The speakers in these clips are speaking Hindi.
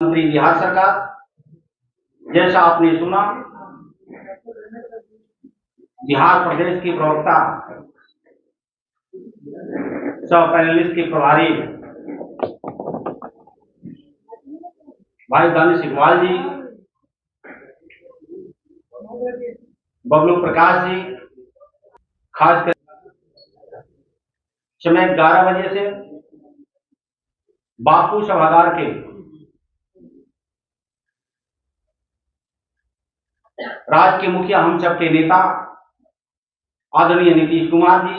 मंत्री बिहार सरकार, जैसा आपने सुना, बिहार प्रदेश की प्रवक्ता सब पैनलिस्ट के प्रभारी भाई दानिश इकबाल जी, बबलू प्रकाश जी, खासकर समय 11 बजे से बापू सभागार के राज्य के मुखिया हम सबके नेता आदरणीय नीतीश कुमार जी,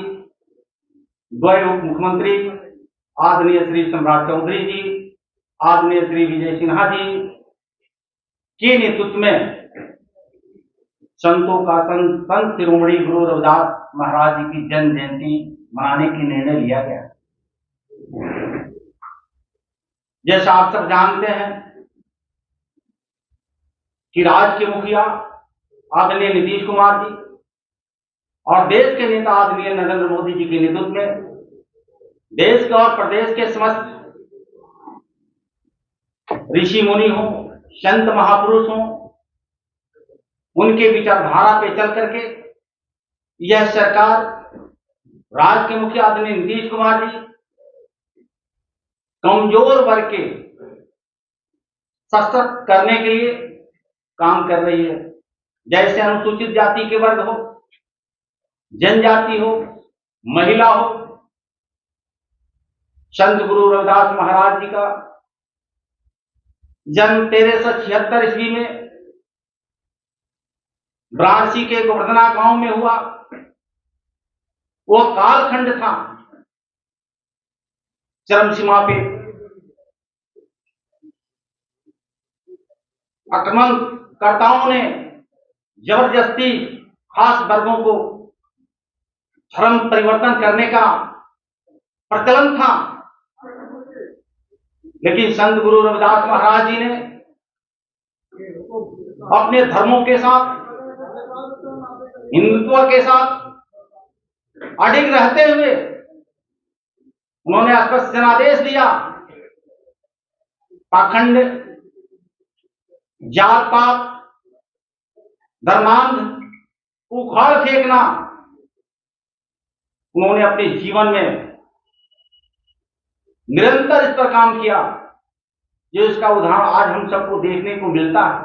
द्वय उप मुख्यमंत्री आदरणीय श्री सम्राट चौधरी जी, आदरणीय श्री विजय सिन्हा जी के नेतृत्व में संतों का संत शिरोमणि गुरु रविदास महाराज जी की जन्म जयंती मनाने की निर्णय लिया गया। जैसा आप सब जानते हैं कि राज्य के मुखिया आदरणीय नीतीश कुमार जी और देश के नेता आदरणीय नरेंद्र मोदी जी के नेतृत्व में देश के और प्रदेश के समस्त ऋषि मुनि हो, संत महापुरुष हो, उनके विचारधारा पे चल करके यह सरकार राज्य के मुखिया आदरणीय नीतीश कुमार जी कमजोर वर्ग के सशक्त करने के लिए काम कर रही है। जैसे अनुसूचित जाति के वर्ग हो, जनजाति हो, महिला हो, संत गुरु रविदास महाराज जी का जन्म 1376 ईस्वी में वाराणसी के गोवर्धना गांव में हुआ। वो कालखंड था चरम सीमा पे, आक्रमणकर्ताओं ने जबरदस्ती खास वर्गों को धर्म परिवर्तन करने का प्रचलन था, लेकिन संत गुरु रविदास महाराज जी ने अपने धर्मों के साथ, हिंदुत्व के साथ अडिग रहते हुए उन्होंने स्पष्ट जनादेश दिया, पाखंड, जात पात, धर्मांध उखाड़ फेंकना उन्होंने अपने जीवन में निरंतर इस पर काम किया। जो इसका उदाहरण आज हम सबको देखने को मिलता है।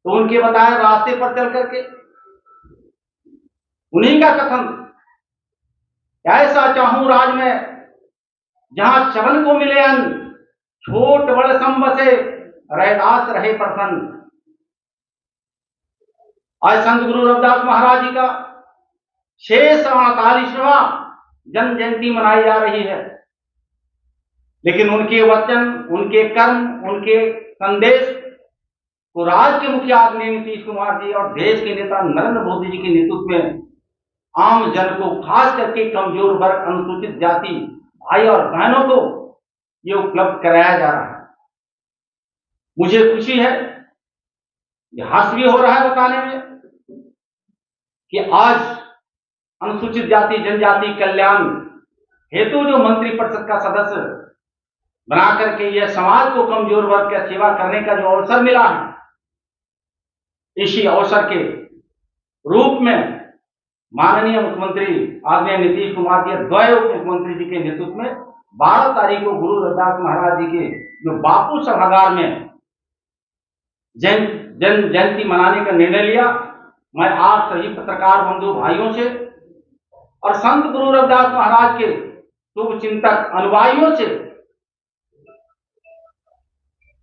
तो उनके बताए रास्ते पर चल करके उन्हीं का कथन, ऐसा चाहूं राज में जहां चवन को मिले अन्न, छोट बड़ सम बसे रैदास रहे प्रसन्न। आज संत गुरु रविदास महाराज जी का 648वां जन्म जयंती मनाई जा रही है, लेकिन उनके वचन, उनके कर्म, उनके संदेश को राज्य के मुखिया आदरणीय नीतीश कुमार जी और देश के नेता नरेंद्र मोदी जी के नेतृत्व में आम जन को, खास करके कमजोर वर्ग, अनुसूचित जाति भाई और बहनों को ये उपलब्ध कराया जा रहा है। मुझे खुशी है, हर्ष भी हो रहा है बताने में कि आज अनुसूचित जाति जनजाति कल्याण हेतु जो मंत्रिपरिषद का सदस्य बना करके यह समाज को, कमजोर वर्ग की सेवा करने का जो अवसर मिला है, इसी अवसर के रूप में माननीय मुख्यमंत्री आदरणीय नीतीश कुमार जी, द्वय उप मुख्यमंत्री जी के नेतृत्व में 12 तारीख को गुरु रविदास महाराज जी के जो बापू सभागार में जन्म जयंती मनाने का निर्णय लिया। मैं आप सभी पत्रकार बंधु भाइयों से और संत गुरु रविदास महाराज के शुभ चिंतक अनुयायियों से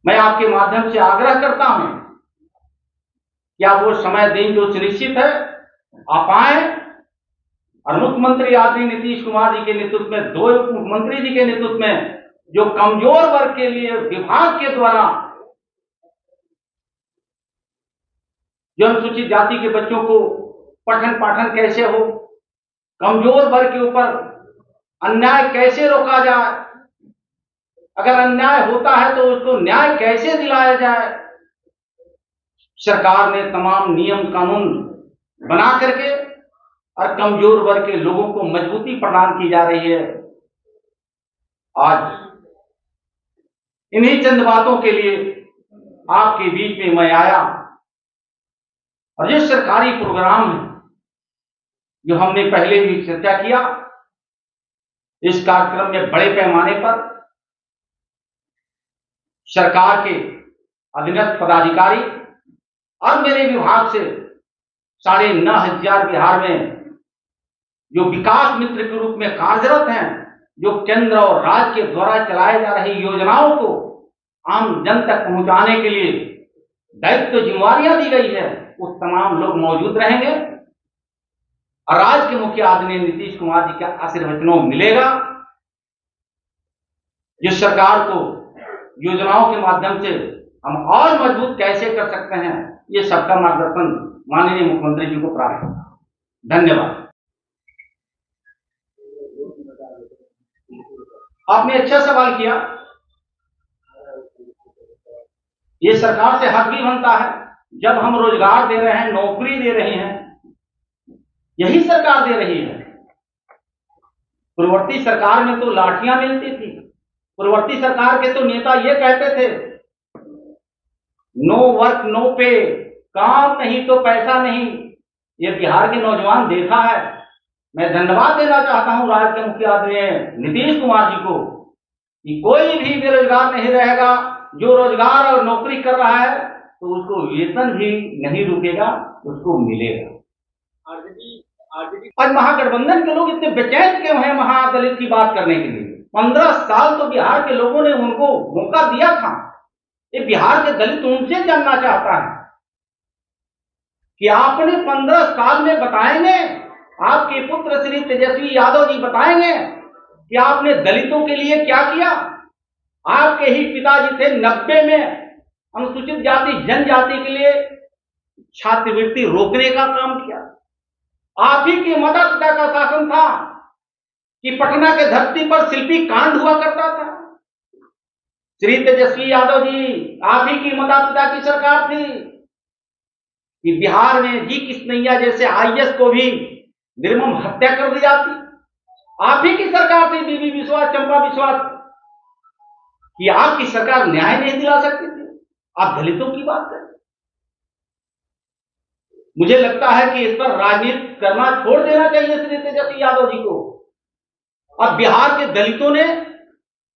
मैं आपके माध्यम से आग्रह करता हूं कि आप वो समय दिन जो सुनिश्चित है आप आए और मुख्यमंत्री आदरणीय नीतीश कुमार जी के नेतृत्व में, दो उप मुख्यमंत्री जी के नेतृत्व में जो कमजोर वर्ग के लिए विभाग के द्वारा जो अनुसूचित जाति के बच्चों को पठन पाठन कैसे हो, कमजोर वर्ग के ऊपर अन्याय कैसे रोका जाए, अगर अन्याय होता है तो उसको न्याय कैसे दिलाया जाए, सरकार ने तमाम नियम कानून बना करके और कमजोर वर्ग के लोगों को मजबूती प्रदान की जा रही है। आज इन्हीं चंद बातों के लिए आपके बीच में मैं आया और जो सरकारी प्रोग्राम है जो हमने पहले भी चर्चा किया, इस कार्यक्रम में बड़े पैमाने पर सरकार के अधीनस्थ पदाधिकारी और मेरे विभाग से 9,500 बिहार में जो विकास मित्र के रूप में कार्यरत हैं, जो केंद्र और राज्य के द्वारा चलाए जा रही योजनाओं को आम जन तक पहुंचाने के लिए दायित्व जिम्मेवारियां दी गई है, वो तमाम लोग मौजूद रहेंगे और राज्य के मुखिया आदरणीय नीतीश कुमार जी के आशीर्वचनों मिलेगा। जिस सरकार को योजनाओं के माध्यम से हम और मजबूत कैसे कर सकते हैं, ये सबका मार्गदर्शन माननीय मुख्यमंत्री जी को प्राप्त होगा। धन्यवाद। आपने अच्छा सवाल किया। ये सरकार से हक भी बनता है, जब हम रोजगार दे रहे हैं, नौकरी दे रहे हैं, यही सरकार दे रही है। पूर्ववर्ती सरकार में तो लाठियां मिलती थी। पूर्ववर्ती सरकार के तो नेता ये कहते थे, नो वर्क नो पे, काम नहीं तो पैसा नहीं। ये बिहार के नौजवान देखा है। मैं धन्यवाद देना चाहता हूं राज्य के मुखिया आदरणीय नीतीश कुमार जी को कि कोई भी बेरोजगार नहीं रहेगा। जो रोजगार और नौकरी कर रहा है तो उसको वेतन भी नहीं रुकेगा, उसको मिलेगा। आज महागठबंधन के लोग इतने बेचैन क्यों हैं महादलित की बात करने के लिए? 15 साल तो बिहार के लोगों ने उनको मौका दिया था। ये बिहार के दलित उनसे जानना चाहता है कि आपने 15 साल में बताएंगे, आपके पुत्र श्री तेजस्वी यादव जी बताएंगे कि आपने दलितों के लिए क्या किया। आपके ही पिताजी थे 90 में अनुसूचित जाति जनजाति के लिए छात्रवृत्ति रोकने का काम किया। आप ही के माता पिता का शासन था कि पटना के धरती पर शिल्पी कांड हुआ करता था। श्री तेजस्वी यादव जी, आप ही की माता पिता की सरकार थी कि बिहार में जी किसनैया जैसे आईएएस को भी निर्मम हत्या कर दी जाती। आप ही की सरकार थी बीबी विश्वास, चंपा विश्वास, कि आपकी सरकार न्याय नहीं दिला सकती थी। आप दलितों की बात करें। मुझे लगता है कि इस पर राजनीति करना छोड़ देना चाहिए श्री तेजस्वी यादव जी को। अब बिहार के दलितों ने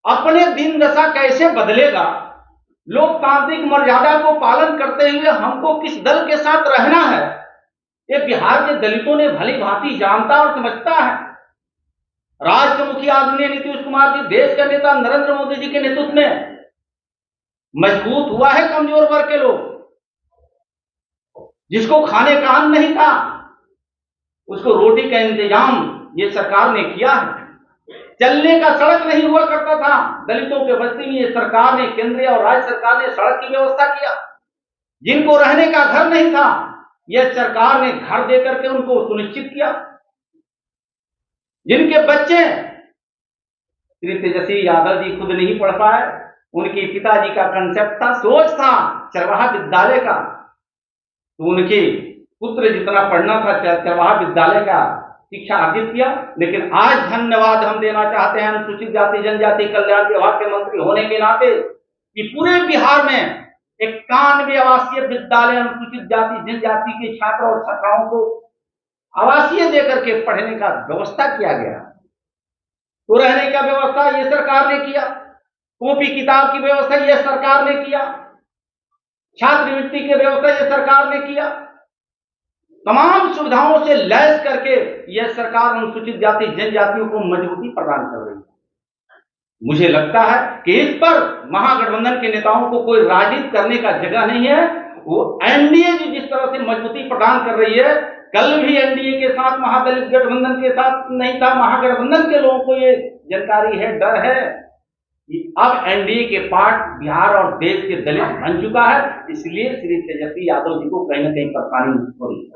अपने दिन दशा कैसे बदलेगा, लोकतांत्रिक मर्यादा को पालन करते हुए हमको किस दल के साथ रहना है, ये बिहार के दलितों ने भली भांति जानता और समझता है। राज्य के मुखिया आदरणीय नीतीश कुमार जी, देश के नेता नरेंद्र मोदी जी के नेतृत्व में मजबूत हुआ है कमजोर वर्ग के लोग। जिसको खाने का अन्न नहीं था, उसको रोटी का इंतजाम ये सरकार ने किया है। चलने का सड़क नहीं हुआ करता था दलितों के बस्ती में, ये सरकार ने, केंद्रीय और राज्य सरकार ने सड़क की व्यवस्था किया। जिनको रहने का घर नहीं था, यह सरकार ने घर देकर के उनको सुनिश्चित किया। जिनके बच्चे श्री तेजस्वी यादव जी खुद नहीं पढ़ पाए, उनके पिताजी का कंसेप्ट था, सोच था चरवाहा विद्यालय का, तो उनके पुत्र जितना पढ़ना था चरवाहा विद्यालय का शिक्षा अर्जित किया। लेकिन आज धन्यवाद हम देना चाहते हैं अनुसूचित जाति जनजाति कल्याण विभाग के मंत्री होने के नाते कि पूरे बिहार में 91 आवासीय विद्यालय अनुसूचित जाति जनजाति के छात्र और छात्राओं को आवासीय देकर के पढ़ने का व्यवस्था किया गया। तो रहने का व्यवस्था ये सरकार ने किया, कॉपी किताब की व्यवस्था ये सरकार ने किया, छात्रवृत्ति की व्यवस्था ये सरकार ने किया। तमाम सुविधाओं से लैस करके यह सरकार अनुसूचित जाति जनजातियों को मजबूती प्रदान कर रही है। मुझे लगता है कि इस पर महागठबंधन के नेताओं को कोई राजनीति करने का जगह नहीं है। वो एनडीए जिस तरह से मजबूती प्रदान कर रही है, कल भी एनडीए के साथ महादलित गठबंधन के साथ नहीं था। महागठबंधन के लोगों को ये जानकारी है, डर है कि अब एनडीए के पार्ट बिहार और देश के दलित बन चुका है। इसलिए श्री तेजस्वी यादव जी को कहीं ना कहीं परेशानी हो रही है।